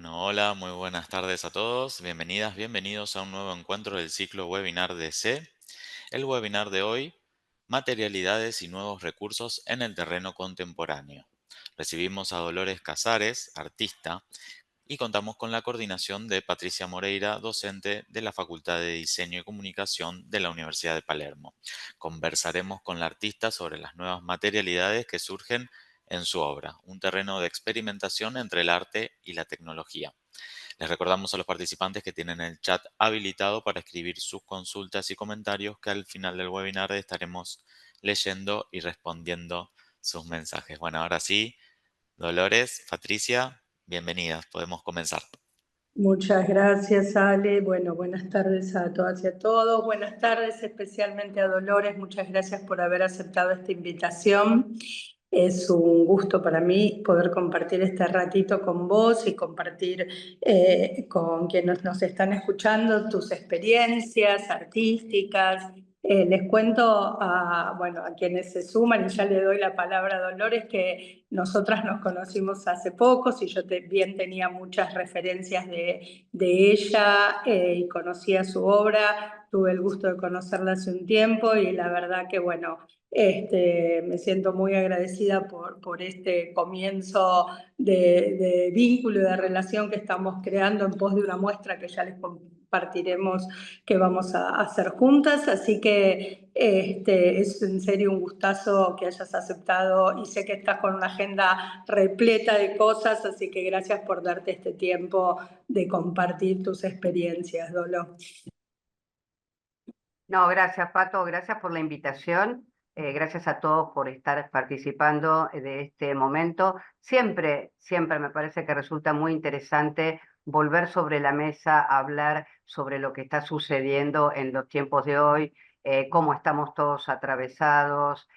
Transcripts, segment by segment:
Bueno, hola, muy buenas tardes a todos. Bienvenidas, bienvenidos a un nuevo encuentro del ciclo webinar de C. El webinar de hoy, materialidades y nuevos recursos en el terreno contemporáneo. Recibimos a Dolores Casares, artista, y contamos con la coordinación de Patricia Moreira, docente de la Facultad de Diseño y Comunicación de la Universidad de Palermo. Conversaremos con la artista sobre las nuevas materialidades que surgen en su obra, un terreno de experimentación entre el arte y la tecnología. Les recordamos a los participantes que tienen el chat habilitado para escribir sus consultas y comentarios, que al final del webinar estaremos leyendo y respondiendo sus mensajes. Bueno, ahora sí, Dolores, Patricia, bienvenidas, podemos comenzar. Muchas gracias, Ale. Bueno, buenas tardes a todas y a todos. Buenas tardes especialmente a Dolores. Muchas gracias por haber aceptado esta invitación. Es un gusto para mí poder compartir este ratito con vos y compartir con quienes nos están escuchando tus experiencias artísticas. Les cuento bueno, a quienes se suman, y ya le doy la palabra a Dolores, que nosotras nos conocimos hace poco, y yo bien tenía muchas referencias de ella y conocía su obra. Tuve el gusto de conocerla hace un tiempo y la verdad que, bueno, me siento muy agradecida por este comienzo de vínculo y de relación que estamos creando en pos de una muestra que ya les compartiremos que vamos a hacer juntas. Así que es en serio un gustazo que hayas aceptado y sé que estás con una agenda repleta de cosas, así que gracias por darte este tiempo de compartir tus experiencias, Dolo. No, gracias, Pato, gracias por la invitación. Gracias a todos por estar participando de este momento. Siempre me parece que resulta muy interesante volver sobre la mesa a hablar sobre lo que está sucediendo en los tiempos de hoy, cómo estamos todos atravesados.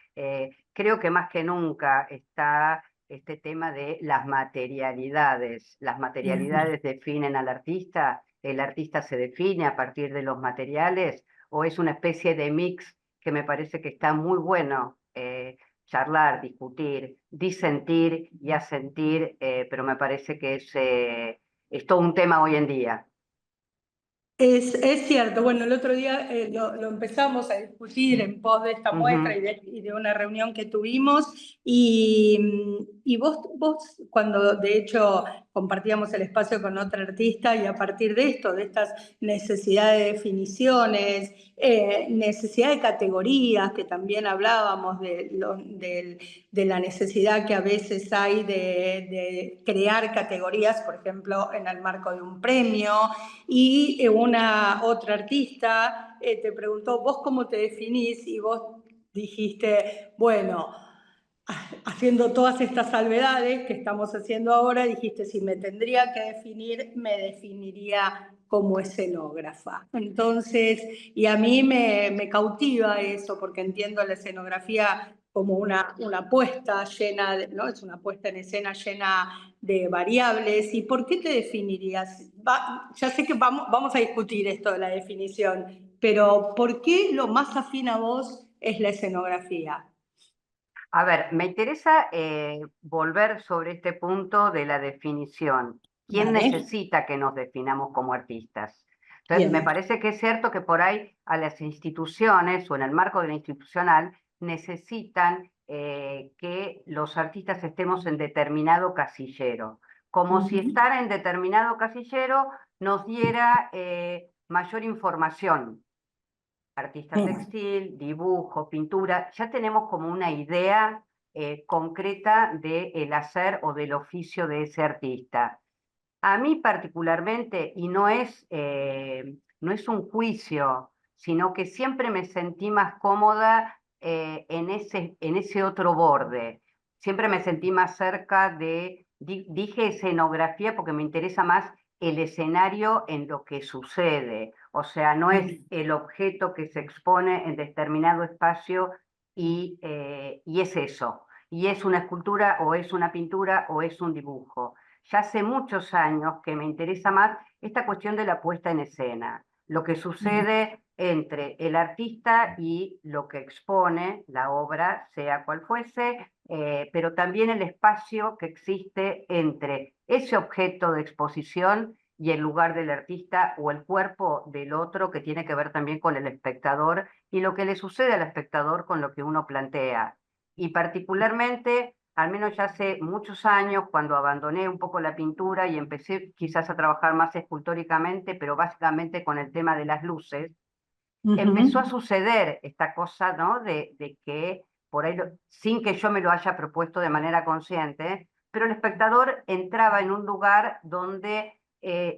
Creo que más que nunca está este tema de las materialidades. Las materialidades definen al artista, el artista se define a partir de los materiales, o es una especie de mix que me parece que está muy bueno charlar, discutir, disentir y asentir, pero me parece que es todo un tema hoy en día. Es cierto, bueno, el otro día lo empezamos a discutir en pos de esta muestra y de una reunión que tuvimos y vos cuando de hecho compartíamos el espacio con otra artista y a partir de esto, de estas necesidades de definiciones, necesidad de categorías, que también hablábamos de la necesidad que a veces hay de crear categorías, por ejemplo, en el marco de un premio. Y una otra artista te preguntó, ¿vos cómo te definís? Y vos dijiste, bueno, haciendo todas estas salvedades que estamos haciendo ahora, dijiste, si me tendría que definir, me definiría como escenógrafa. Entonces, y a mí me cautiva eso, porque entiendo la escenografía como una puesta llena, ¿no? Es una puesta en escena llena de variables. ¿Y por qué te definirías? Ya sé que vamos a discutir esto de la definición, pero ¿por qué lo más afín a vos es la escenografía? A ver, me interesa volver sobre este punto de la definición. ¿Quién Vale, necesita que nos definamos como artistas? Entonces, me bien. parece que es cierto que por ahí a las instituciones o en el marco de la institucional necesitan que los artistas estemos en determinado casillero, como si estar en determinado casillero nos diera mayor información. Artista textil, dibujo, pintura, ya tenemos como una idea concreta del hacer o del oficio de ese artista. A mí particularmente, y no es un juicio, sino que siempre me sentí más cómoda en ese otro borde. Siempre me sentí más cerca dije escenografía porque me interesa más el escenario en lo que sucede. O sea, no es el objeto que se expone en determinado espacio y es eso. Y es una escultura o es una pintura o es un dibujo. Ya hace muchos años que me interesa más esta cuestión de la puesta en escena, lo que sucede entre el artista y lo que expone la obra, sea cual fuese, pero también el espacio que existe entre ese objeto de exposición y el lugar del artista o el cuerpo del otro, que tiene que ver también con el espectador y lo que le sucede al espectador con lo que uno plantea. Y particularmente, al menos ya hace muchos años, cuando abandoné un poco la pintura y empecé quizás a trabajar más escultóricamente, pero básicamente con el tema de las luces, empezó a suceder esta cosa, ¿no? De que por ahí, sin que yo me lo haya propuesto de manera consciente, pero el espectador entraba en un lugar donde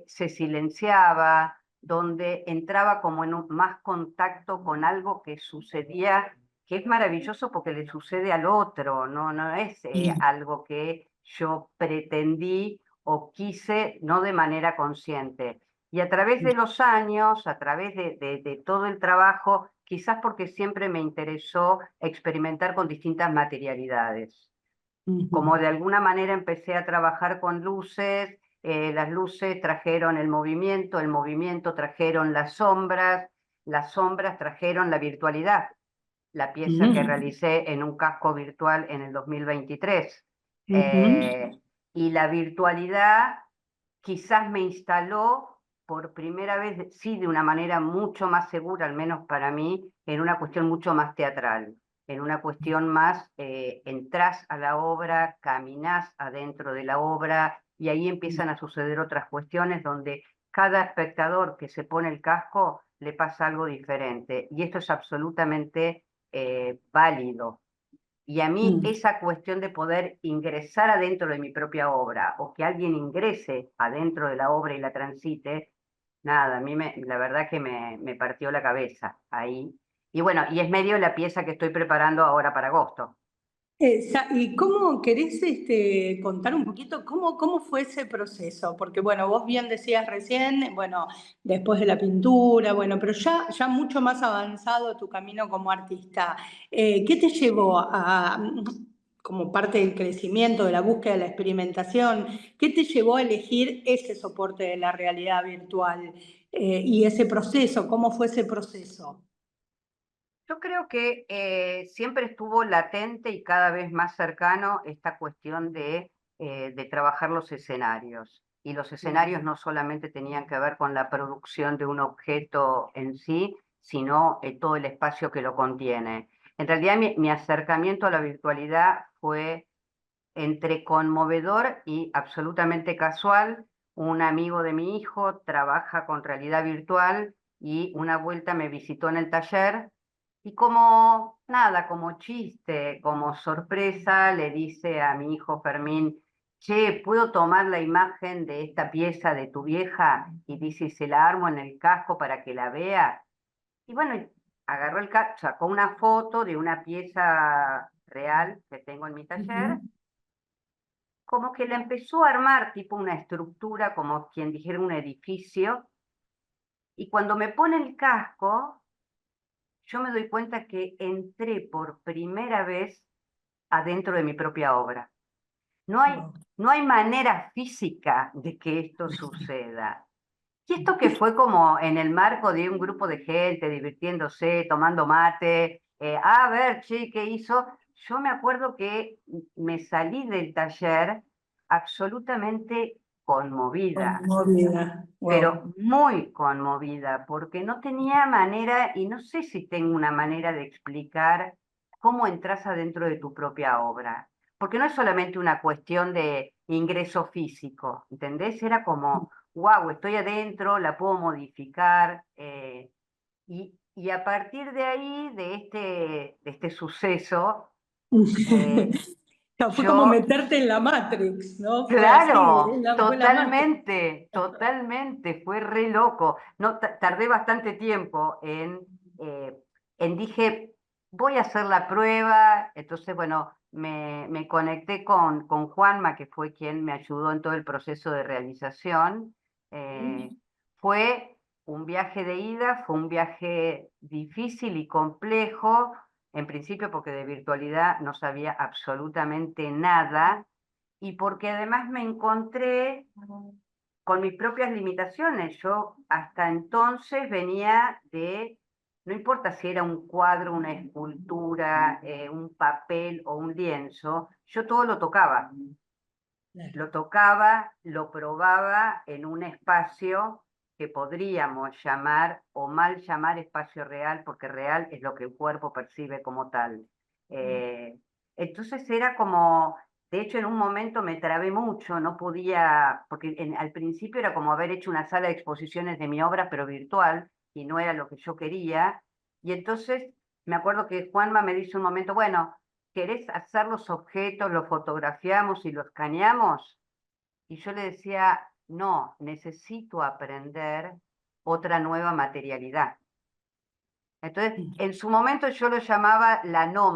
se silenciaba, donde entraba como en más contacto con algo que sucedía, que es maravilloso porque le sucede al otro, no es algo que yo pretendí o quise, no de manera consciente. Y a través de los años, a través de todo el trabajo, quizás porque siempre me interesó experimentar con distintas materialidades. Como de alguna manera empecé a trabajar con luces, las luces trajeron el movimiento trajeron las sombras trajeron la virtualidad, la pieza que realicé en un casco virtual en el 2023. Y la virtualidad quizás me instaló por primera vez, sí, de una manera mucho más segura, al menos para mí, en una cuestión mucho más teatral, en una cuestión más, entrás a la obra, caminás adentro de la obra, y ahí empiezan a suceder otras cuestiones donde cada espectador que se pone el casco le pasa algo diferente, y esto es absolutamente válido. Y a mí esa cuestión de poder ingresar adentro de mi propia obra o que alguien ingrese adentro de la obra y la transite, nada, a mí la verdad que me partió la cabeza ahí. Y bueno, y es medio la pieza que estoy preparando ahora para agosto. ¿Y cómo querés contar un poquito cómo fue ese proceso? Porque, bueno, vos bien decías recién, bueno, después de la pintura, bueno, pero ya mucho más avanzado tu camino como artista. ¿Qué te llevó como parte del crecimiento, de la búsqueda, de la experimentación, qué te llevó a elegir ese soporte de la realidad virtual y ese proceso? ¿Cómo fue ese proceso? Yo creo que siempre estuvo latente y cada vez más cercano esta cuestión de trabajar los escenarios. Y los escenarios no solamente tenían que ver con la producción de un objeto en sí, sino todo el espacio que lo contiene. En realidad mi acercamiento a la virtualidad fue entre conmovedor y absolutamente casual. Un amigo de mi hijo trabaja con realidad virtual y una vuelta me visitó en el taller y como nada, como chiste, como sorpresa, le dice a mi hijo Fermín: che, ¿puedo tomar la imagen de esta pieza de tu vieja? Y dice, se la armo en el casco para que la vea. Y bueno, agarró sacó una foto de una pieza real que tengo en mi taller, como que la empezó a armar tipo una estructura, como quien dijera un edificio, y cuando me pone el casco, yo me doy cuenta que entré por primera vez adentro de mi propia obra. No hay manera física de que esto suceda. Y esto que fue como en el marco de un grupo de gente divirtiéndose, tomando mate, a ver, che, ¿qué hizo? Yo me acuerdo que me salí del taller absolutamente conmovida, Conmovida. pero Wow. muy conmovida, porque no tenía manera, y no sé si tengo una manera de explicar cómo entras adentro de tu propia obra, porque no es solamente una cuestión de ingreso físico, ¿entendés? Era como, wow, estoy adentro, la puedo modificar, y a partir de ahí, de este suceso, Fue como yo meterte en la Matrix, ¿no? Fue así, claro, fue la Matrix. totalmente, fue re loco. No, tardé bastante tiempo dije, voy a hacer la prueba, entonces bueno, me conecté con Juanma, que fue quien me ayudó en todo el proceso de realización. Fue un viaje de ida, fue un viaje difícil y complejo, en principio porque de virtualidad no sabía absolutamente nada y porque además me encontré con mis propias limitaciones. Yo hasta entonces venía de no importa si era un cuadro, una escultura, un papel o un lienzo, yo todo lo tocaba. Lo tocaba, lo probaba en un espacio que podríamos llamar o mal llamar espacio real, porque real es lo que el cuerpo percibe como tal. Entonces era como, de hecho en un momento me trabé mucho, no podía, porque al principio era como haber hecho una sala de exposiciones de mi obra, pero virtual, y no era lo que yo quería. Y entonces me acuerdo que Juanma me dice un momento, bueno, ¿querés hacer los objetos, los fotografiamos y los escaneamos? Y yo le decía, no, necesito aprender otra nueva materialidad. Entonces, en su momento yo lo llamaba la no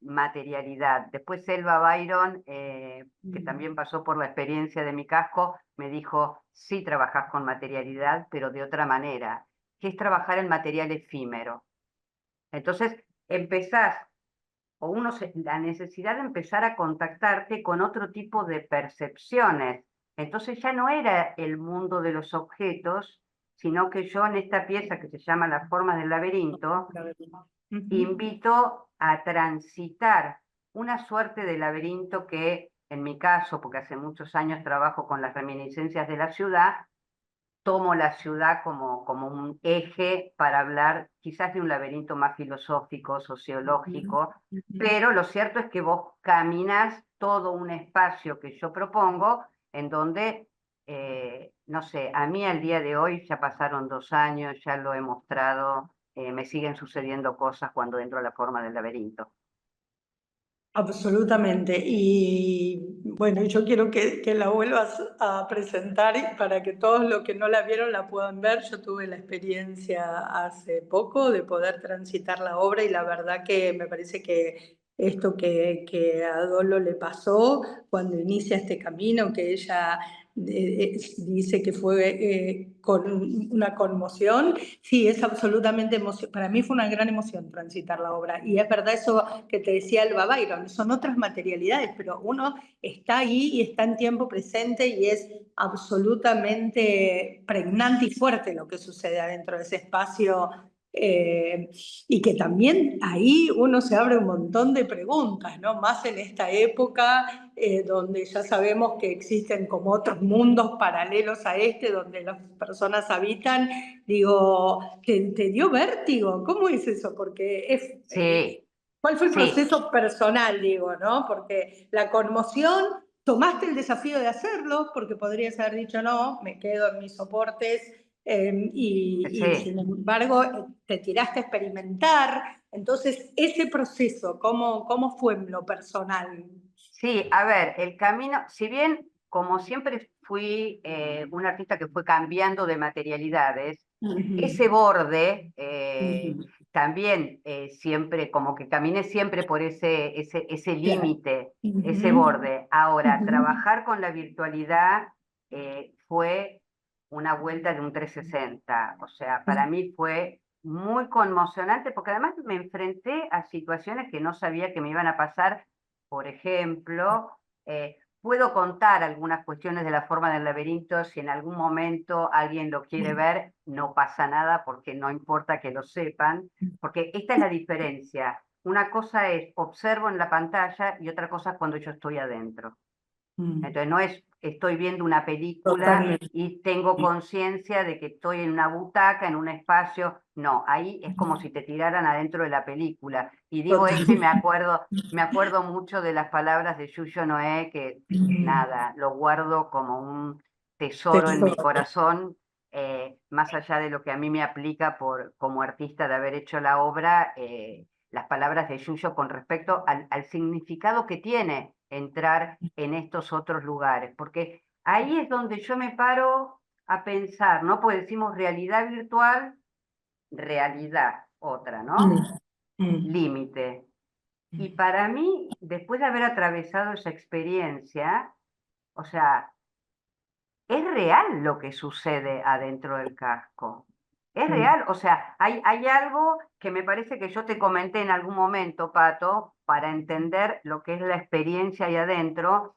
materialidad. Después Elba Byron, que también pasó por la experiencia de mi casco, me dijo, sí trabajás con materialidad, pero de otra manera, que es trabajar el material efímero. Entonces, empezás o la necesidad de empezar a contactarte con otro tipo de percepciones. Entonces ya no era el mundo de los objetos, sino que yo en esta pieza que se llama Las formas del laberinto, invito a transitar una suerte de laberinto que, en mi caso, porque hace muchos años trabajo con las reminiscencias de la ciudad, tomo la ciudad como un eje para hablar quizás de un laberinto más filosófico, sociológico, pero lo cierto es que vos caminas todo un espacio que yo propongo en donde, no sé, a mí al día de hoy ya pasaron 2 años, ya lo he mostrado, me siguen sucediendo cosas cuando entro a la forma del laberinto. Absolutamente. Y bueno, yo quiero que la vuelvas a presentar para que todos los que no la vieron la puedan ver. Yo tuve la experiencia hace poco de poder transitar la obra y la verdad que me parece que esto que a Dolo le pasó cuando inicia este camino, que ella dice que fue con una conmoción. Sí, es absolutamente emoción. Para mí fue una gran emoción transitar la obra. Y es verdad eso que te decía Alba Byron, son otras materialidades, pero uno está ahí y está en tiempo presente y es absolutamente pregnante y fuerte lo que sucede adentro de ese espacio. Y que también ahí uno se abre un montón de preguntas, ¿no? Más en esta época donde ya sabemos que existen como otros mundos paralelos a este, donde las personas habitan. Digo, ¿te dio vértigo? ¿Cómo es eso? Porque Sí, ¿cuál fue el sí. proceso personal, digo, no? Porque la conmoción, tomaste el desafío de hacerlo, porque podrías haber dicho, no, me quedo en mis soportes, y sin embargo te tiraste a experimentar. Entonces, ese proceso, ¿cómo fue en lo personal? Sí, a ver, el camino, si bien como siempre fui un artista que fue cambiando de materialidades, ese borde también siempre, como que caminé siempre por ese límite, ese borde. Ahora, trabajar con la virtualidad fue una vuelta de un 360, o sea, para mí fue muy conmocionante porque además me enfrenté a situaciones que no sabía que me iban a pasar. Por ejemplo, puedo contar algunas cuestiones de la forma del laberinto, si en algún momento alguien lo quiere ver, no pasa nada porque no importa que lo sepan, porque esta es la diferencia. Una cosa es observo en la pantalla y otra cosa es cuando yo estoy adentro. Entonces no es estoy viendo una película Totalmente. y tengo conciencia de que estoy en una butaca, en un espacio. No, ahí es como si te tiraran adentro de la película. Y digo esto y me acuerdo mucho de las palabras de Yuyo Noé, que nada, lo guardo como un tesoro en mi corazón, más allá de lo que a mí me aplica como artista de haber hecho la obra, las palabras de Yuyo con respecto al significado que tiene entrar en estos otros lugares, porque ahí es donde yo me paro a pensar, ¿no? Porque decimos realidad virtual, realidad otra, ¿no? Límite. Y para mí, después de haber atravesado esa experiencia, o sea, es real lo que sucede adentro del casco. Es real, o sea, hay algo que me parece que yo te comenté en algún momento, Pato, para entender lo que es la experiencia ahí adentro.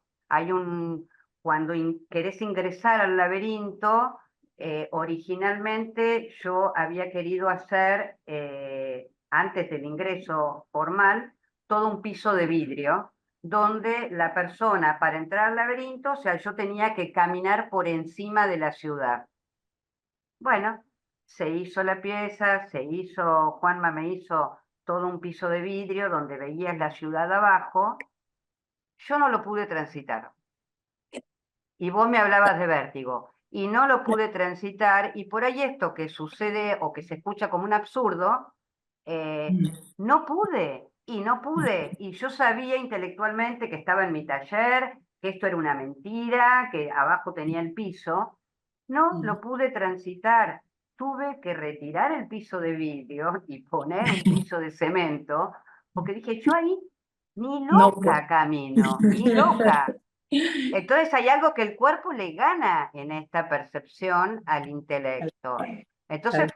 Cuando querés ingresar al laberinto, originalmente yo había querido hacer, antes del ingreso formal, todo un piso de vidrio, donde la persona para entrar al laberinto, o sea, yo tenía que caminar por encima de la ciudad. Bueno, se hizo la pieza, Juanma me hizo todo un piso de vidrio donde veías la ciudad abajo. Yo no lo pude transitar. Y vos me hablabas de vértigo. Y no lo pude transitar, y por ahí esto que sucede o que se escucha como un absurdo, no pude, y yo sabía intelectualmente que estaba en mi taller, que esto era una mentira, que abajo tenía el piso. No lo pude transitar. Tuve que retirar el piso de vidrio y poner un piso de cemento, porque dije, yo ahí ni No loca puedo. camino, ni loca. Entonces hay algo que el cuerpo le gana en esta percepción al intelecto. Entonces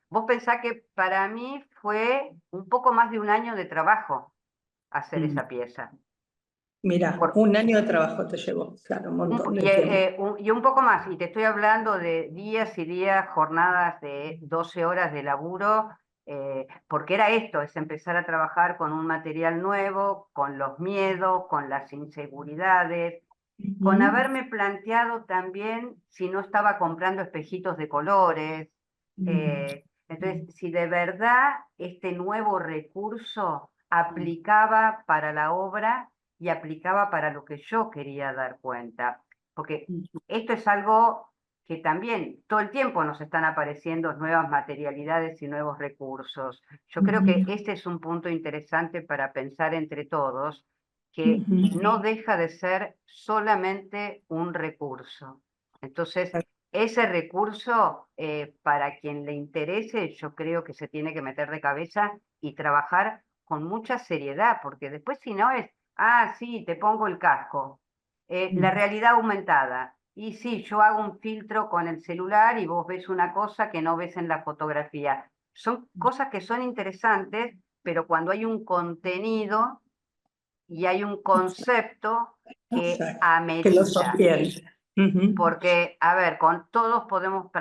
vos pensás que para mí fue un poco más de un año de trabajo hacer esa pieza. Mira, Por, un año de trabajo te llevó, claro, un montón de tiempo. y un poco más, y te estoy hablando de días y días, jornadas de 12 horas de laburo, porque era esto, es empezar a trabajar con un material nuevo, con los miedos, con las inseguridades, con haberme planteado también si no estaba comprando espejitos de colores. Entonces, si de verdad este nuevo recurso aplicaba para la obra y aplicaba para lo que yo quería dar cuenta. Porque esto es algo que también todo el tiempo nos están apareciendo nuevas materialidades y nuevos recursos. Yo creo que este es un punto interesante para pensar entre todos, que no deja de ser solamente un recurso. Entonces, ese recurso, para quien le interese, yo creo que se tiene que meter de cabeza y trabajar con mucha seriedad, porque después si no es, ah, sí, te pongo el casco. La realidad aumentada. Y sí, yo hago un filtro con el celular y vos ves una cosa que no ves en la fotografía. Son cosas que son interesantes, pero cuando hay un contenido y hay un concepto que Exacto, que lo amerita. sostiene. Porque, a ver, con todos podemos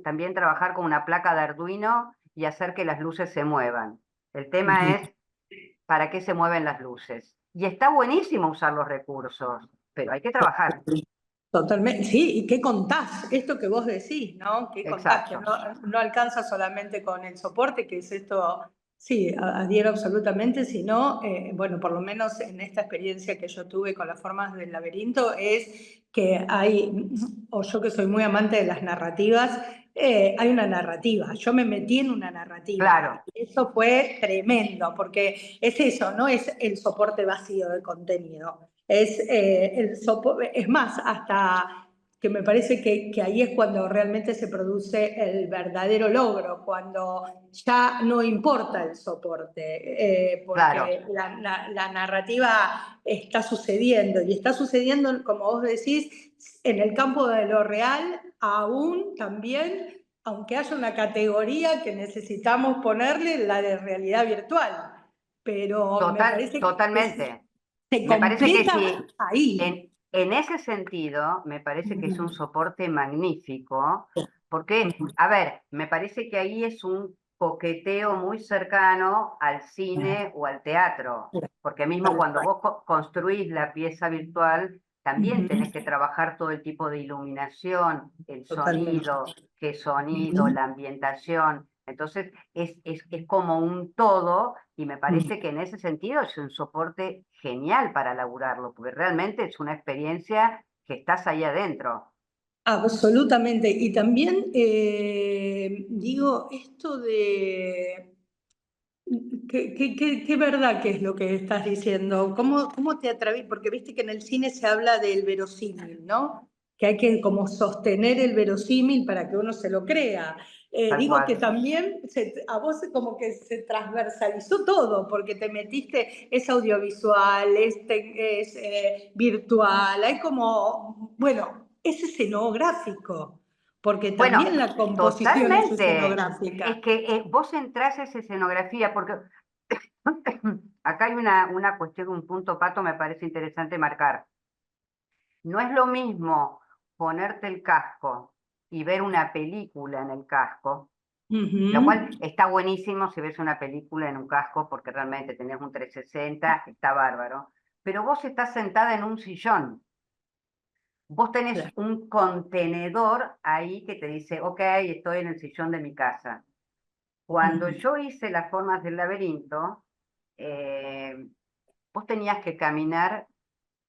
también trabajar con una placa de Arduino y hacer que las luces se muevan. El tema es, ¿para qué se mueven las luces? Y está buenísimo usar los recursos, pero hay que trabajar. Totalmente, sí, ¿y qué contás? Esto que vos decís, ¿no? ¿Qué contás? Que Exacto. no alcanza solamente con el soporte, que es esto, sí, adhiero absolutamente, sino, bueno, por lo menos en esta experiencia que yo tuve con las formas del laberinto, es que hay, o yo que soy muy amante de las narrativas, hay una narrativa, yo me metí en una narrativa, Claro. y eso fue tremendo, porque es eso, no es el soporte vacío de contenido. Es más, hasta que me parece que ahí es cuando realmente se produce el verdadero logro, cuando ya no importa el soporte, Claro. porque la narrativa está sucediendo, y está sucediendo, como vos decís, en el campo de lo real, aún también, aunque haya una categoría que necesitamos ponerle, la de realidad virtual. Pero me parece que Totalmente. se Me parece que completa sí. ahí. En ese sentido, me parece que es un soporte magnífico, porque, a ver, me parece que ahí es un coqueteo muy cercano al cine o al teatro, porque mismo cuando vos construís la pieza virtual, también tenés que trabajar todo el tipo de iluminación, el Totalmente. sonido, qué sonido, la ambientación. Entonces, es como un todo, y me parece que en ese sentido es un soporte genial para laburarlo, porque realmente es una experiencia que estás ahí adentro. Absolutamente. Y también digo, esto de... ¿Qué verdad que es lo que estás diciendo? ¿Cómo te atreves? Porque viste que en el cine se habla del verosímil, ¿no? Que hay que como sostener el verosímil para que uno se lo crea. Tal Digo que cual. también a vos como que se transversalizó todo, porque te metiste, es audiovisual, es virtual, hay como, bueno, es escenográfico, porque Bueno, también la composición es totalmente. Es escenográfica. que vos entrás a esa escenografía, porque acá hay una cuestión, un punto, Pato, me parece interesante marcar. No es lo mismo ponerte el casco y ver una película en el casco, lo Ujú. cual está buenísimo si ves una película en un casco, porque realmente tenés un 360, está bárbaro. Pero vos estás sentada en un sillón. Vos tenés Claro. un contenedor ahí que te dice, ok, estoy en el sillón de mi casa. Cuando Ujú. yo hice las formas del laberinto, eh, vos tenías que caminar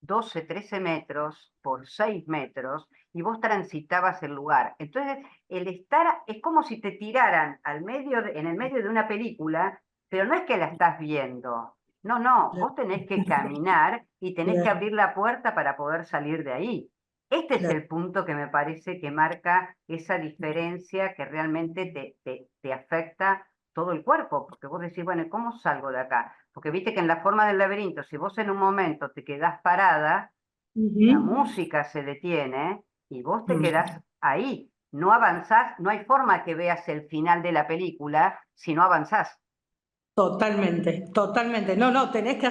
12, 13 metros por 6 metros y vos transitabas el lugar. Entonces, el estar es como si te tiraran en el medio de una película, pero no es que la estás viendo. No, no, Claro. vos tenés que caminar y tenés que Claro. abrir la puerta para poder salir de ahí. Este es Claro. el punto que me parece que marca esa diferencia que realmente te afecta todo el cuerpo, porque vos decís, bueno, ¿y cómo salgo de acá? Porque viste que en la forma del laberinto, si vos en un momento te quedás parada, la Ujú. música se detiene y vos te Mm. quedás ahí. No avanzás, no hay forma que veas el final de la película si no avanzás. Totalmente, totalmente. No, no, tenés que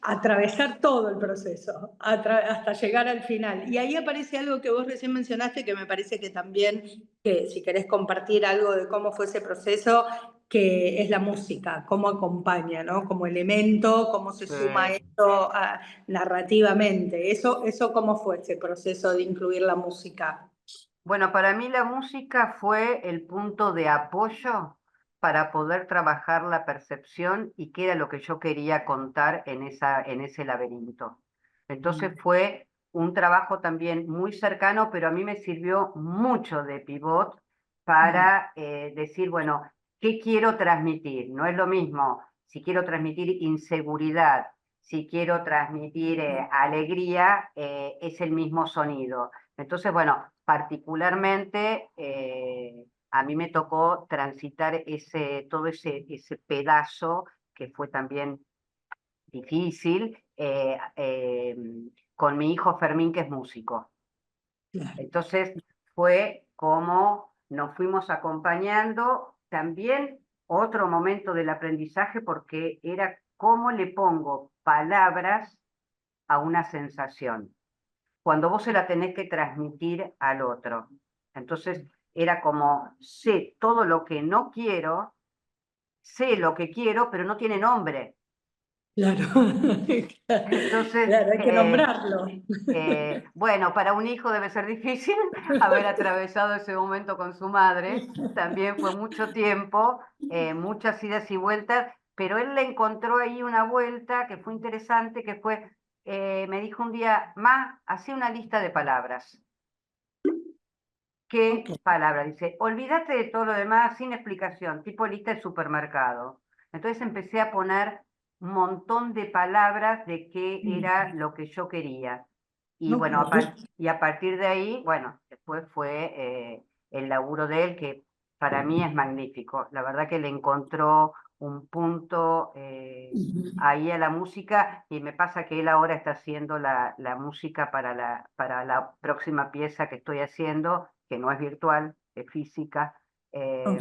atravesar todo el proceso, hasta llegar al final. Y ahí aparece algo que vos recién mencionaste, que me parece que también, que si querés compartir algo de cómo fue ese proceso, que es la música, cómo acompaña, ¿no? Como elemento, cómo se suma esto narrativamente. Eso cómo fue ese proceso de incluir la música. Bueno, para mí la música fue el punto de apoyo para poder trabajar la percepción y qué era lo que yo quería contar en ese laberinto. Entonces fue un trabajo también muy cercano, pero a mí me sirvió mucho de pivot para decir, bueno, ¿qué quiero transmitir? No es lo mismo si quiero transmitir inseguridad, si quiero transmitir alegría, es el mismo sonido. Entonces, bueno, particularmente a mí me tocó transitar todo ese pedazo que fue también difícil con mi hijo Fermín, que es músico. Claro. Entonces fue como nos fuimos acompañando. También otro momento del aprendizaje porque era cómo le pongo palabras a una sensación cuando vos se la tenés que transmitir al otro. Entonces era como, sé todo lo que no quiero, sé lo que quiero, pero no tiene nombre. Claro, Entonces, claro, hay que nombrarlo. bueno, para un hijo debe ser difícil haber atravesado ese momento con su madre. También fue mucho tiempo, muchas idas y vueltas, pero él le encontró ahí una vuelta que fue interesante, que fue, me dijo un día, Ma, hacé una lista de palabras. Ok. ¿Qué palabra? Dice, olvídate de todo lo demás sin explicación, tipo lista de supermercado. Entonces empecé a poner un montón de palabras de qué era lo que yo quería. Y Ok. bueno, y a partir de ahí, bueno, después fue el laburo de él, que para mí es magnífico. La verdad que le encontró un punto ahí a la música y me pasa que él ahora está haciendo la música para la próxima pieza que estoy haciendo, que no es virtual, es física, eh,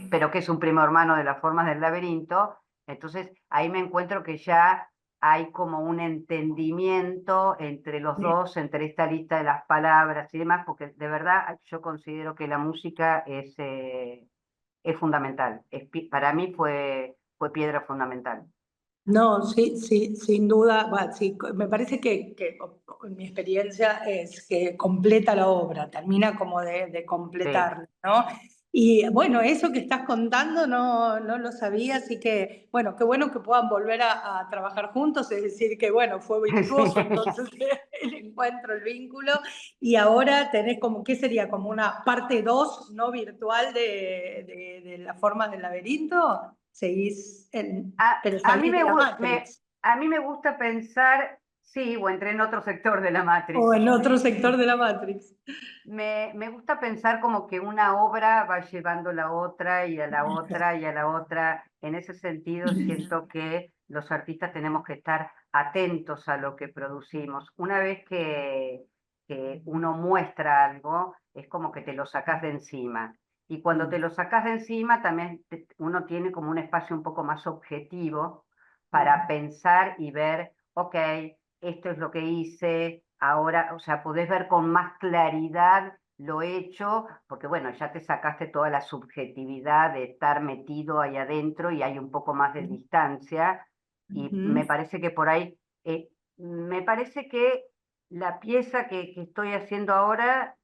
pero que es un primo hermano de las formas del laberinto. Entonces ahí me encuentro que ya hay como un entendimiento entre los dos, entre esta lista de las palabras y demás, porque de verdad yo considero que la música es fundamental. Para mí fue piedra fundamental. No, sí, sí, sin duda, sí, me parece en mi experiencia es que completa la obra, termina como de Sí. completarla, ¿no? Y bueno, eso que estás contando no lo sabía, así que bueno, qué bueno que puedan volver a trabajar juntos, es decir, que bueno, fue virtuoso entonces el encuentro, el vínculo, y ahora tenés como, ¿qué sería? Como una parte 2 no virtual de la forma del laberinto, seguís pero A mí salís de la Matrix. a mí me gusta pensar, sí, o entré en otro sector de la O Matrix. en otro sector de la Matrix. Me gusta pensar como que una obra va llevando la otra y a la otra y a la otra. En ese sentido, siento que los artistas tenemos que estar atentos a lo que producimos. Una vez que uno muestra algo, es como que te lo sacas de encima. Y cuando te lo sacas de encima, también uno tiene como un espacio un poco más objetivo para pensar y ver, ok, esto es lo que hice, ahora, o sea, podés ver con más claridad lo he hecho porque, bueno, ya te sacaste toda la subjetividad de estar metido ahí adentro y hay un poco más de distancia. Y me parece que por ahí, me parece que la pieza que estoy haciendo ahora,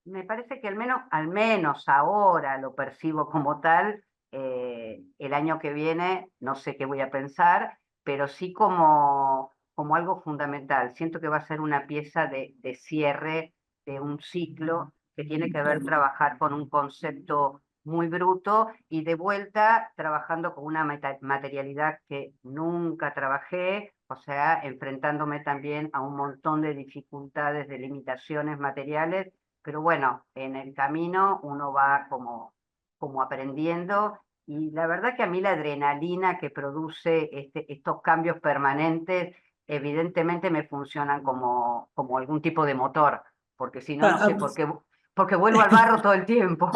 me parece que al menos ahora lo percibo como tal. El año que viene no sé qué voy a pensar, pero sí como algo fundamental. Siento que va a ser una pieza de cierre de un ciclo que tiene que ver trabajar con un concepto muy bruto y de vuelta trabajando con una materialidad que nunca trabajé, o sea, enfrentándome también a un montón de dificultades, de limitaciones materiales, pero bueno, en el camino uno va como aprendiendo y la verdad que a mí la adrenalina que produce estos cambios permanentes evidentemente me funcionan como algún tipo de motor, porque si no, no sé porque vuelvo al barro todo el tiempo.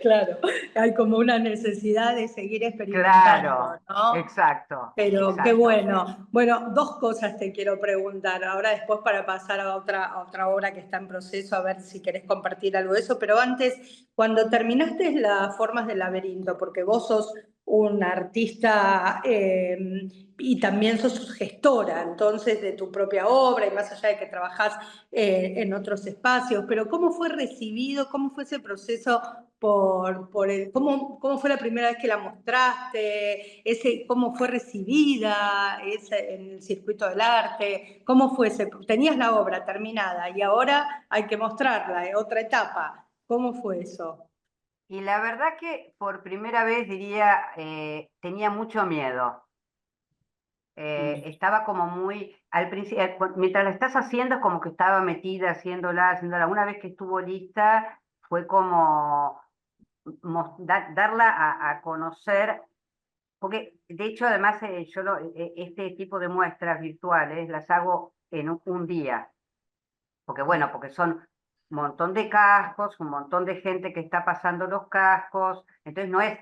Claro, hay como una necesidad de seguir experimentando, Claro, ¿no? exacto, Pero qué exacto. bueno. Bueno, dos cosas te quiero preguntar. Ahora después para pasar a otra obra que está en proceso, a ver si querés compartir algo de eso. Pero antes, cuando terminaste las formas del laberinto, porque vos sos un artista y también sos gestora, entonces, de tu propia obra y más allá de que trabajás en otros espacios, pero ¿cómo fue recibido? ¿Cómo fue ese proceso cómo fue la primera vez que la mostraste, cómo fue recibida en el circuito del arte, cómo fue tenías la obra terminada y ahora hay que mostrarla, otra etapa, ¿cómo fue eso? Y la verdad que por primera vez diría, tenía mucho miedo. Estaba como muy, al principio, mientras la estás haciendo es como que estaba metida haciéndola. Una vez que estuvo lista fue como darla a conocer, porque de hecho además este tipo de muestras virtuales las hago en un día, porque bueno, porque son un montón de cascos, un montón de gente que está pasando los cascos, entonces no es,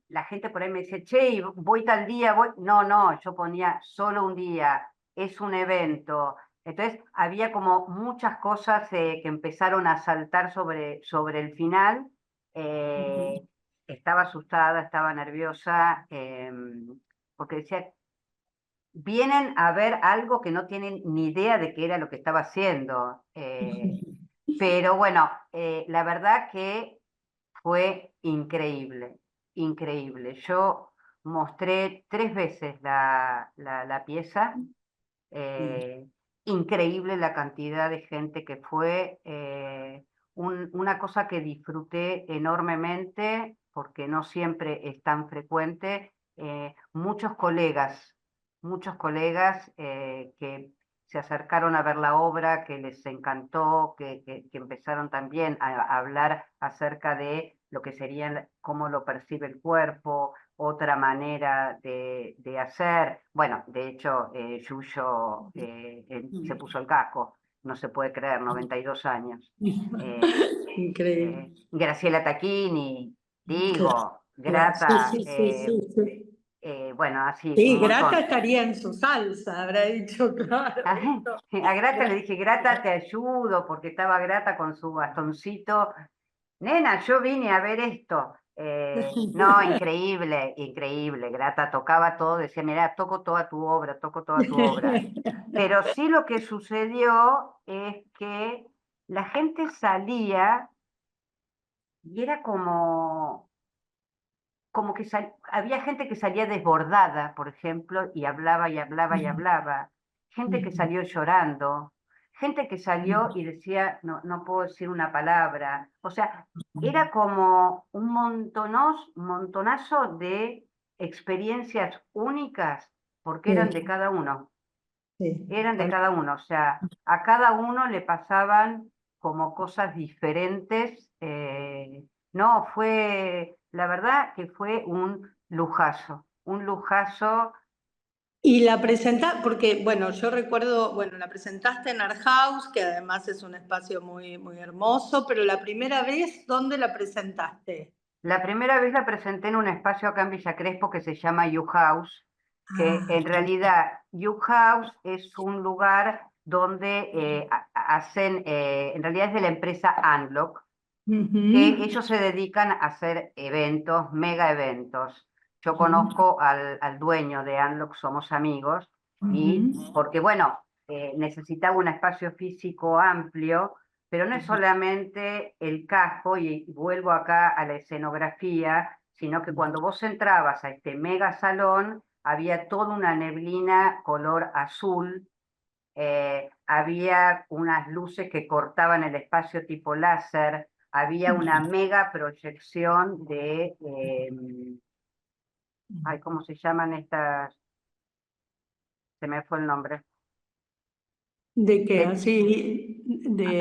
la gente por ahí me dice, che, y voy tal día, voy, no, yo ponía solo un día, es un evento, entonces había como muchas cosas que empezaron a saltar sobre el final, eh, estaba asustada, estaba nerviosa, porque decía, vienen a ver algo que no tienen ni idea de qué era lo que estaba haciendo. Pero bueno, la verdad que fue increíble, increíble. Yo mostré 3 veces la pieza. eh, Increíble la cantidad de gente que fue. Una cosa que disfruté enormemente, porque no siempre es tan frecuente, muchos colegas que se acercaron a ver la obra, que les encantó, que empezaron también a hablar acerca de lo que sería, cómo lo percibe el cuerpo, otra manera de hacer. Bueno, de hecho, Yuyo se puso el casco, no se puede creer, 92 años. Increíble. Graciela Tacchini, Claro, digo, claro. Sí, Grata, sí, sí, sí, sí. bueno, así, Sí, un Grata montón. estaría en su salsa, habrá dicho, claro. A Grata le dije, Grata, te ayudo, porque estaba Grata con su bastoncito. Nena, yo vine a ver esto. No, increíble, increíble. Grata tocaba todo, decía, mira, toco toda tu obra, toco toda tu obra. Pero sí lo que sucedió es que la gente salía y era como que había gente que salía desbordada, por ejemplo, y hablaba y hablaba y hablaba. Gente que salió llorando, gente que salió y decía, no, no puedo decir una palabra. O sea, era como un montonazo de experiencias únicas, porque eran de Sí, cada uno, sí. eran de cada uno. O sea, a cada uno le pasaban como cosas diferentes. No, la verdad que fue un lujazo. Y la presentaste, porque, bueno, yo recuerdo, bueno, la presentaste en Art House, que además es un espacio muy, muy hermoso, pero la primera vez, ¿dónde la presentaste? La primera vez la presenté en un espacio acá en Villa Crespo que se llama You House, que Ah, en realidad You House es un lugar donde hacen, en realidad es de la empresa Unlock, que Ujú, ellos se dedican a hacer eventos, mega eventos. Yo conozco al dueño de Unlock, somos amigos, y ujú, porque bueno, necesitaba un espacio físico amplio, pero no es solamente el casco, y vuelvo acá a la escenografía, sino que cuando vos entrabas a este mega salón, había toda una neblina color azul, había unas luces que cortaban el espacio tipo láser, había una mega proyección de, ay, ¿cómo se llaman estas? Se me fue el nombre. ¿De qué? De, Así,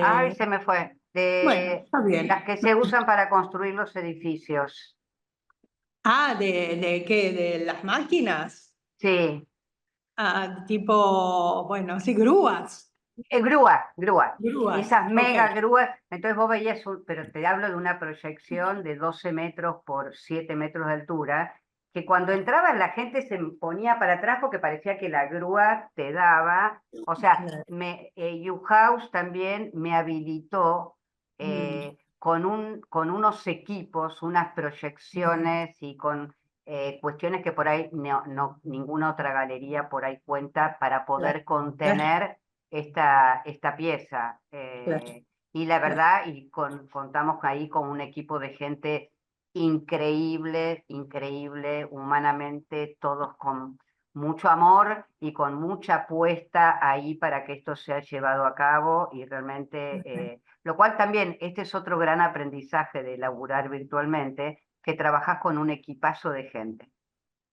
ay, de... se me fue. Bueno, De está las bien. que se usan para construir los edificios. Ah, ¿de qué? ¿De las máquinas? Sí, Ah, tipo, bueno, sí, grúas. grúas. Grúas, Esas ok. mega grúas, entonces vos veías, pero te hablo de una proyección de 12 metros por 7 metros de altura, que cuando entraba la gente se ponía para atrás porque parecía que la grúa te daba, o sea, Claro. U-House también me habilitó Mm, con unos equipos, unas proyecciones y con cuestiones que por ahí ninguna otra galería por ahí cuenta para claro, poder claro, contener esta pieza. claro, Y la claro. verdad, contamos ahí con un equipo de gente increíble, increíble, humanamente, todos con mucho amor y con mucha apuesta ahí para que esto sea llevado a cabo y realmente, lo cual también, este es otro gran aprendizaje de laburar virtualmente, que trabajas con un equipazo de gente.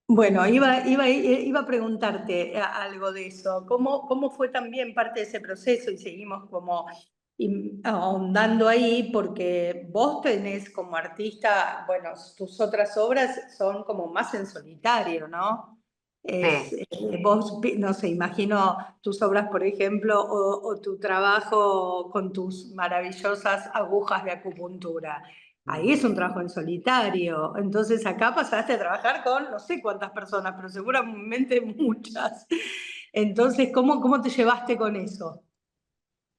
Bueno, iba a preguntarte algo de eso. ¿Cómo fue también parte de ese proceso? Y seguimos como ahondando ahí, porque vos tenés como artista, bueno, tus otras obras son como más en solitario, ¿no? Sí. Vos, no sé, imagino tus obras, por ejemplo, o tu trabajo con tus maravillosas agujas de acupuntura. Ahí es un trabajo en solitario. Entonces acá pasaste a trabajar con no sé cuántas personas, pero seguramente muchas. Entonces, ¿cómo te llevaste con eso?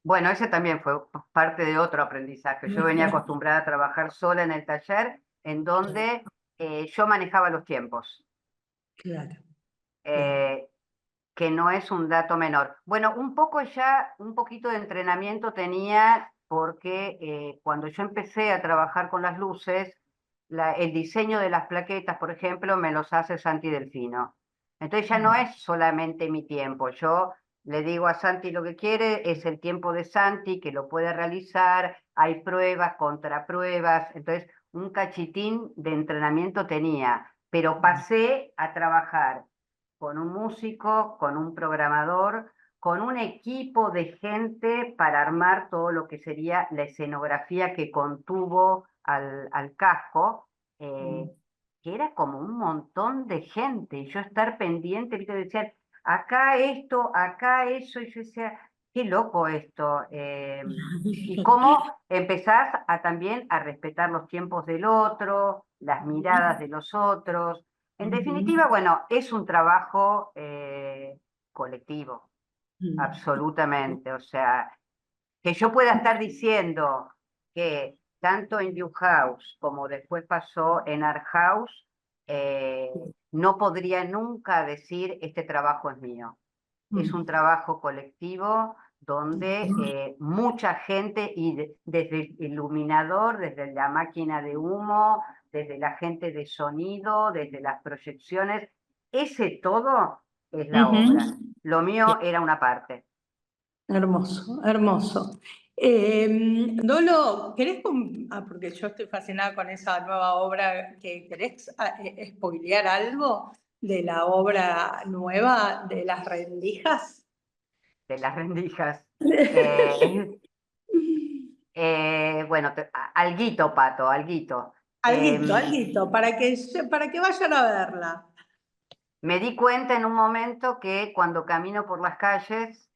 Bueno, ese también fue parte de otro aprendizaje. Yo venía acostumbrada a trabajar sola en el taller, en donde yo manejaba los tiempos, Claro, claro. eh, que no es un dato menor. Bueno, un poco ya, un poquito de entrenamiento tenía porque cuando yo empecé a trabajar con las luces, el diseño de las plaquetas, por ejemplo, me los hace Santi Delfino. Entonces ya no es solamente mi tiempo. Yo le digo a Santi lo que quiere, es el tiempo de Santi, que lo puede realizar, hay pruebas, contrapruebas. Entonces, un cachitín de entrenamiento tenía, pero pasé a trabajar con un músico, con un programador, con un equipo de gente para armar todo lo que sería la escenografía que contuvo al casco, eh, que era como un montón de gente, y yo estar pendiente, ¿viste? Decían, acá esto, acá eso, y yo decía, qué loco esto. Y cómo empezás a también a respetar los tiempos del otro, las miradas de los otros. En definitiva, bueno, es un trabajo colectivo, absolutamente. O sea, que yo pueda estar diciendo que tanto en You House como después pasó en Art House, no podría nunca decir este trabajo es mío. Es un trabajo colectivo donde mucha gente, y desde el iluminador, desde la máquina de humo, desde la gente de sonido, desde las proyecciones, ese todo es la obra. Ujú. Lo mío era una parte. Hermoso, hermoso. Dolo, porque yo estoy fascinada con esa nueva obra, ¿querés spoilear algo de la obra nueva de las rendijas? De las rendijas. Eh, bueno, alguito, Pato, alguito. Alguito, alguito, para que vayan a verla. Me di cuenta en un momento que cuando camino por las calles,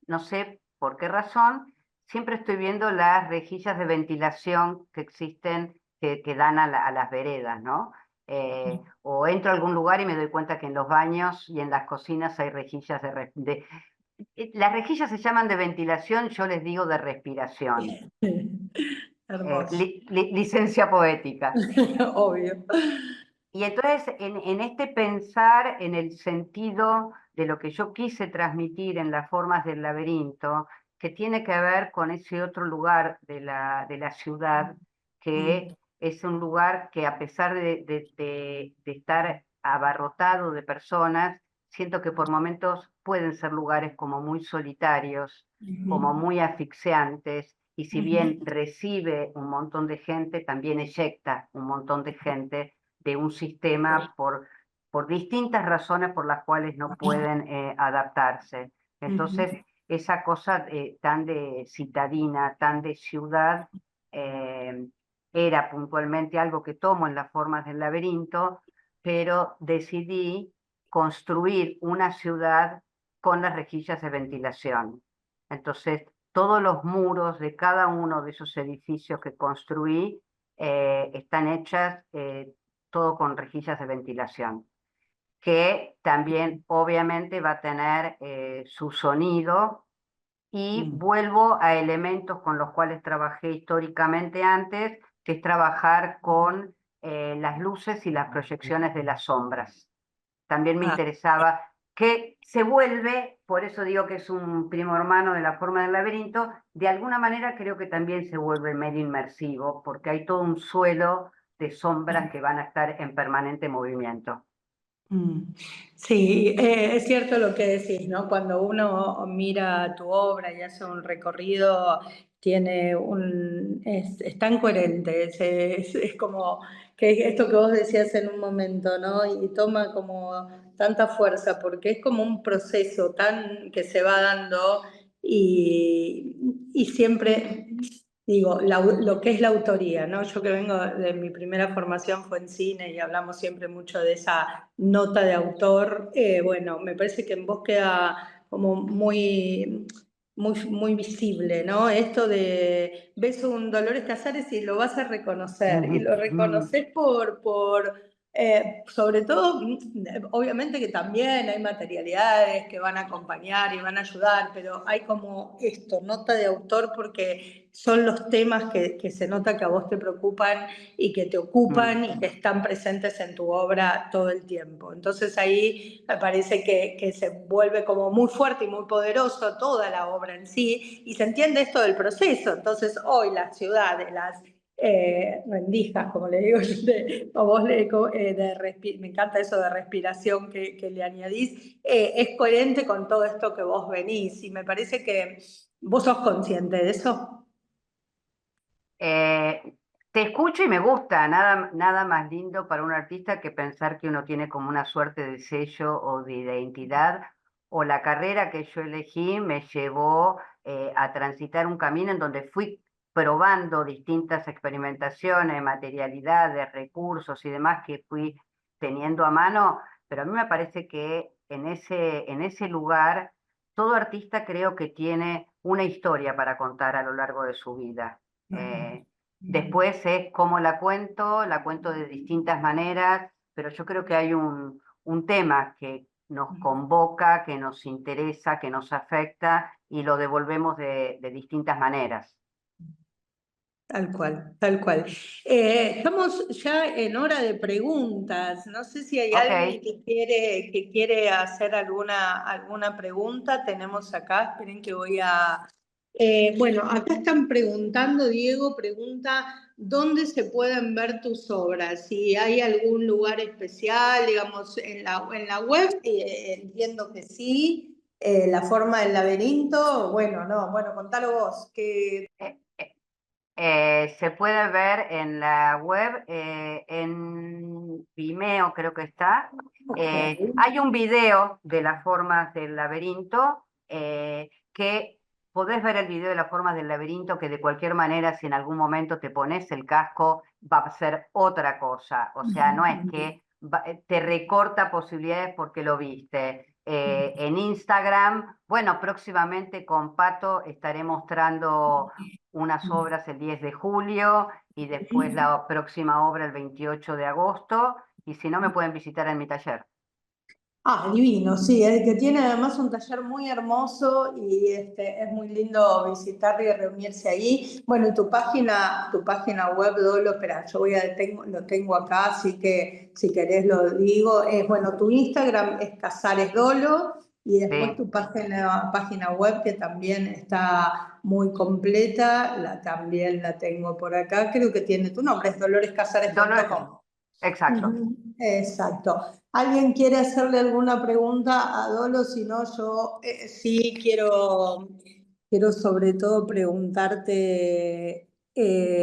no sé por qué razón, siempre estoy viendo las rejillas de ventilación que existen, que dan a las veredas, ¿no? O entro a algún lugar y me doy cuenta que en los baños y en las cocinas hay rejillas Las rejillas se llaman de ventilación, yo les digo de respiración. Hermoso. Licencia poética. Obvio. Y entonces, en este pensar en el sentido de lo que yo quise transmitir en las formas del laberinto, que tiene que ver con ese otro lugar de la ciudad, que es un lugar que a pesar de estar abarrotado de personas, siento que por momentos pueden ser lugares como muy solitarios, como muy asfixiantes, y si bien recibe un montón de gente, también eyecta un montón de gente de un sistema por distintas razones por las cuales no pueden adaptarse. Entonces, esa cosa tan de citadina, tan de ciudad, eh, era puntualmente algo que tomo en las formas del laberinto, pero decidí construir una ciudad con las rejillas de ventilación. Entonces, todos los muros de cada uno de esos edificios que construí están hechas todo con rejillas de ventilación, que también obviamente va a tener su sonido, y vuelvo a elementos con los cuales trabajé históricamente antes, que es trabajar con las luces y las proyecciones de las sombras. También me Ah, interesaba que se vuelve, por eso digo que es un primo hermano de la forma del laberinto, de alguna manera creo que también se vuelve medio inmersivo, porque hay todo un suelo de sombras que van a estar en permanente movimiento. Sí, es cierto lo que decís, ¿no? Cuando uno mira tu obra y hace un recorrido, es tan coherente, es como que esto que vos decías en un momento, ¿no? Y toma como tanta fuerza, porque es como un proceso tan que se va dando y siempre. Digo, lo que es la autoría, ¿no? Yo que vengo de mi primera formación fue en cine y hablamos siempre mucho de esa nota de autor. Bueno, me parece que en vos queda como muy visible, ¿no? Esto de ves un Dolores Casares y lo vas a reconocer y lo reconoces sobre todo, obviamente que también hay materialidades que van a acompañar y van a ayudar, pero hay como esto, nota de autor, porque son los temas que se nota que a vos te preocupan y que te ocupan y que están presentes en tu obra todo el tiempo. Entonces ahí me parece que se vuelve como muy fuerte y muy poderoso toda la obra en sí y se entiende esto del proceso. Entonces hoy la ciudad de las rendijas, como le digo, o vos me encanta eso de respiración que le añadís, es coherente con todo esto que vos venís y me parece que vos sos consciente de eso. Te escucho y me gusta, nada más lindo para un artista que pensar que uno tiene como una suerte de sello o de identidad, o la carrera que yo elegí me llevó a transitar un camino en donde fui probando distintas experimentaciones, materialidades, recursos y demás que fui teniendo a mano, pero a mí me parece que en ese lugar todo artista creo que tiene una historia para contar a lo largo de su vida. Después es cómo la cuento de distintas maneras, pero yo creo que hay un tema que nos convoca, que nos interesa, que nos afecta y lo devolvemos de distintas maneras. Tal cual, tal cual. Estamos ya en hora de preguntas. No sé si hay Ok, alguien que quiere hacer alguna pregunta. Tenemos acá, esperen que voy a... bueno, acá están preguntando, Diego pregunta, ¿dónde se pueden ver tus obras? Si hay algún lugar especial, digamos, en la web, entiendo que sí. La forma del laberinto, bueno, no, bueno, contalo vos, que se puede ver en la web, en Vimeo creo que está. Hay un video de las formas del laberinto, que podés ver el video de las formas del laberinto, que de cualquier manera si en algún momento te pones el casco va a ser otra cosa. O sea, no es que te recorta posibilidades porque lo viste. En Instagram, bueno, próximamente con Pato estaré mostrando unas obras el 10 de julio y después la próxima obra el 28 de agosto. Y si no, me pueden visitar en mi taller. Ah, divino, sí, el que tiene además un taller muy hermoso y es muy lindo visitarlo y reunirse ahí. Bueno, y tu página web, Dolo, espera, lo tengo acá, así que si querés lo digo. Bueno, tu Instagram es Casares Dolo y después Sí, tu página web que también está muy completa, también la tengo por acá, creo que tiene tu nombre, es Dolores, dolorescasares.com. exacto. Ujú, exacto. ¿Alguien quiere hacerle alguna pregunta a Dolo? Si no, yo sí quiero sobre todo preguntarte.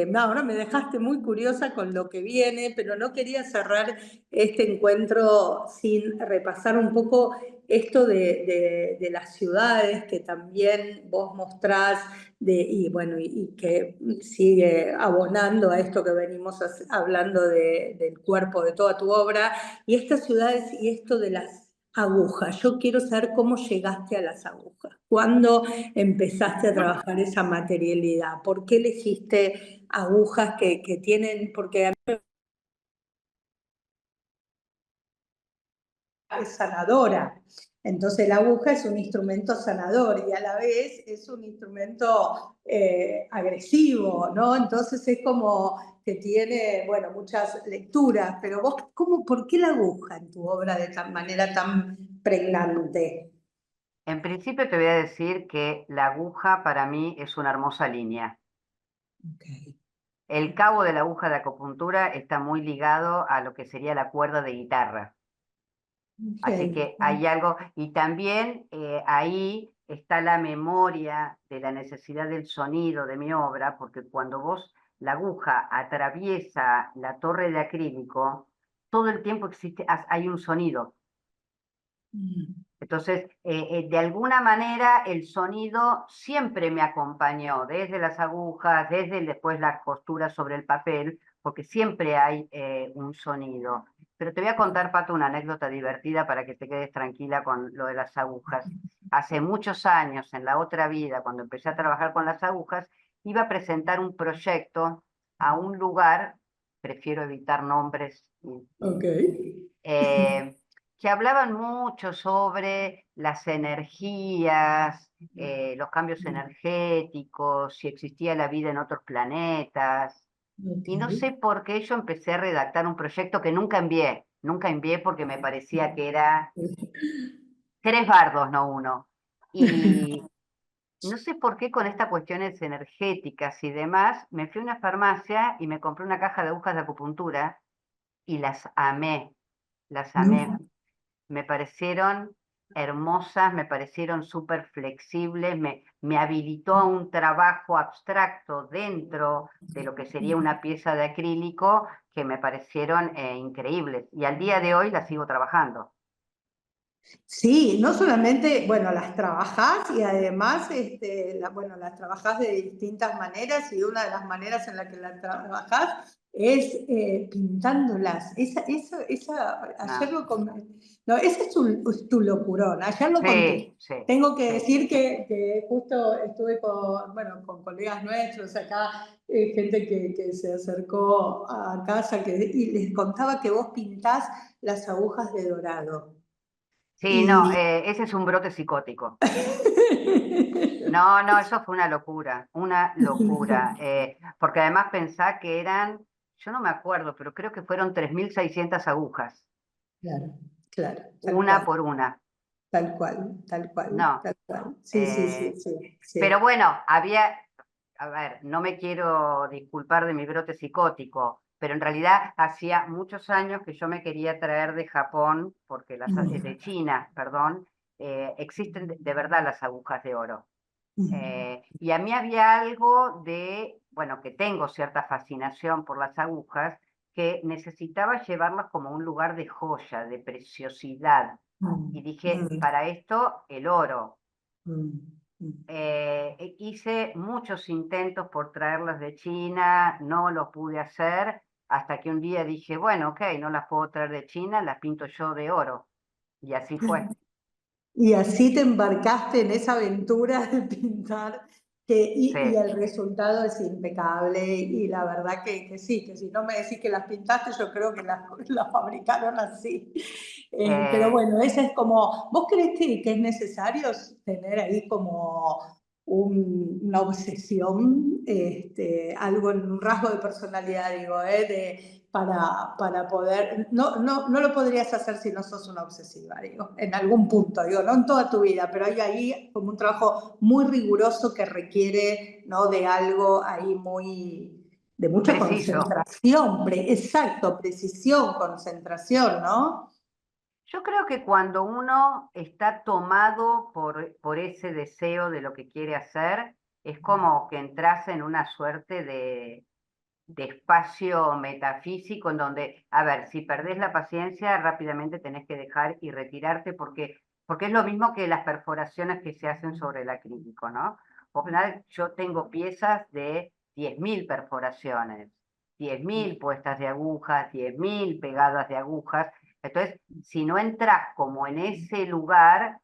No, ahora me dejaste muy curiosa con lo que viene, pero no quería cerrar este encuentro sin repasar un poco esto de las ciudades que también vos mostrás y bueno, y que sigue abonando a esto que venimos hablando del cuerpo de toda tu obra, y estas ciudades y esto de las agujas. Yo quiero saber cómo llegaste a las agujas, cuándo empezaste a trabajar esa materialidad, por qué elegiste agujas que tienen, porque es sanadora. Entonces la aguja es un instrumento sanador y a la vez es un instrumento agresivo, ¿no? Entonces es como que tiene, bueno, muchas lecturas, pero vos, por qué la aguja en tu obra de tan manera tan pregnante? En principio te voy a decir que la aguja para mí es una hermosa línea. Okay. El cabo de la aguja de acupuntura está muy ligado a lo que sería la cuerda de guitarra. Así Okay. que hay algo, y también ahí está la memoria de la necesidad del sonido de mi obra, porque cuando la aguja atraviesa la torre de acrílico, todo el tiempo hay un sonido. Entonces, de alguna manera el sonido siempre me acompañó, desde las agujas, desde después las costuras sobre el papel, porque siempre hay un sonido. Pero te voy a contar, Pato, una anécdota divertida para que te quedes tranquila con lo de las agujas. Hace muchos años, en la otra vida, cuando empecé a trabajar con las agujas, iba a presentar un proyecto a un lugar, prefiero evitar nombres, Okay. eh, que hablaban mucho sobre las energías, los cambios energéticos, si existía la vida en otros planetas. Y no sé Okay. por qué yo empecé a redactar un proyecto que nunca envié porque me parecía que era tres bardos, no uno. Y no sé por qué con estas cuestiones energéticas y demás, me fui a una farmacia y me compré una caja de agujas de acupuntura y las amé. Me parecieron hermosas, me parecieron súper flexibles, me habilitó a un trabajo abstracto dentro de lo que sería una pieza de acrílico que me parecieron increíbles. Y al día de hoy las sigo trabajando. Sí, no solamente, bueno, las trabajás y además, bueno, las trabajás de distintas maneras y una de las maneras en la que las trabajás es pintándolas. Ayer No. no, ese es tu locurón, ayer lo conté. Sí, sí, Tengo que sí. decir que justo estuve bueno, con colegas nuestros acá, gente que se acercó a casa y les contaba que vos pintás las agujas de dorado. Sí, no, Y ese es un brote psicótico. No, no, eso fue una locura. Porque además pensá que eran, yo no me acuerdo, pero creo que fueron 3.600 agujas, Claro, claro, una por una. tal cual, tal cual, No. tal cual. Sí, sí, sí, Eh, sí, pero sí. bueno, a ver, no me quiero disculpar de mi brote psicótico, pero en realidad hacía muchos años que yo me quería traer de Japón, porque de China, perdón, existen de verdad las agujas de oro. Y a mí había algo bueno, que tengo cierta fascinación por las agujas, que necesitaba llevarlas como un lugar de joya, de preciosidad. Y dije, para esto, el oro. Hice muchos intentos por traerlas de China, no lo pude hacer, hasta que un día dije, bueno, ok, no las puedo traer de China, las pinto yo de oro. Y así fue. Y así te embarcaste en esa aventura de pintar, y Sí. el resultado es impecable. Y la verdad que sí, que si no me decís que las pintaste, yo creo que las fabricaron así. Pero bueno, esa es como, ¿vos creés que es necesario tener ahí como una obsesión, algo en un rasgo de personalidad, digo, para poder, no lo podrías hacer si no sos una obsesiva, digo, en algún punto, digo, no en toda tu vida, pero hay ahí como un trabajo muy riguroso que requiere, ¿no? De algo ahí de mucha Preciso. concentración, exacto, precisión, concentración, ¿no? Yo creo que cuando uno está tomado por ese deseo de lo que quiere hacer, es como que entras en una suerte de espacio metafísico en donde, a ver, si perdés la paciencia, rápidamente tenés que dejar y retirarte porque es lo mismo que las perforaciones que se hacen sobre el acrílico, ¿no? Por final, yo tengo piezas de 10.000 perforaciones, 10.000 puestas de agujas, 10.000 pegadas de agujas. Entonces, si no entras como en ese lugar,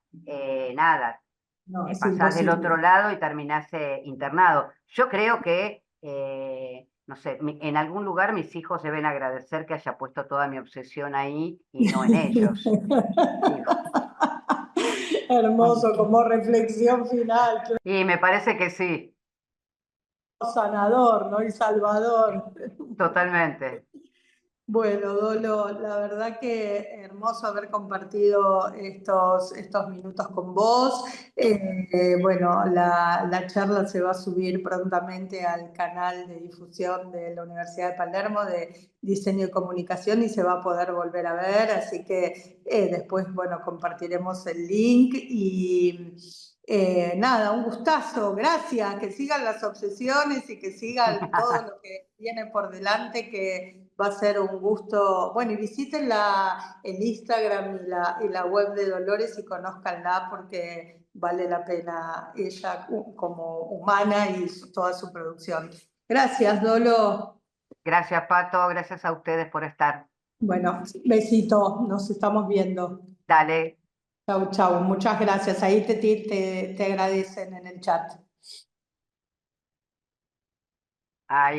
nada, No, es pasás del imposible. otro lado y terminás internado. Yo creo que, no sé, en algún lugar mis hijos deben agradecer que haya puesto toda mi obsesión ahí y no en ellos. Digo. Hermoso, como reflexión final, Y me parece que sí, sanador, ¿no? Y salvador. totalmente. Bueno, Dolo, la verdad que hermoso haber compartido estos minutos con vos. Bueno, la charla se va a subir prontamente al canal de difusión de la Universidad de Palermo de Diseño y Comunicación y se va a poder volver a ver, así que después, bueno, compartiremos el link y nada, un gustazo, gracias, que sigan las obsesiones y que sigan todo lo que viene por delante, que va a ser un gusto. Bueno, y visiten el Instagram y la web de Dolores y conózcanla porque vale la pena ella como humana y toda su producción. Gracias, Dolo. Gracias, Pato, gracias a ustedes por estar. Bueno, besito, nos estamos viendo. Dale. Chau, chau, muchas gracias. Ahí te agradecen en el chat. Ahí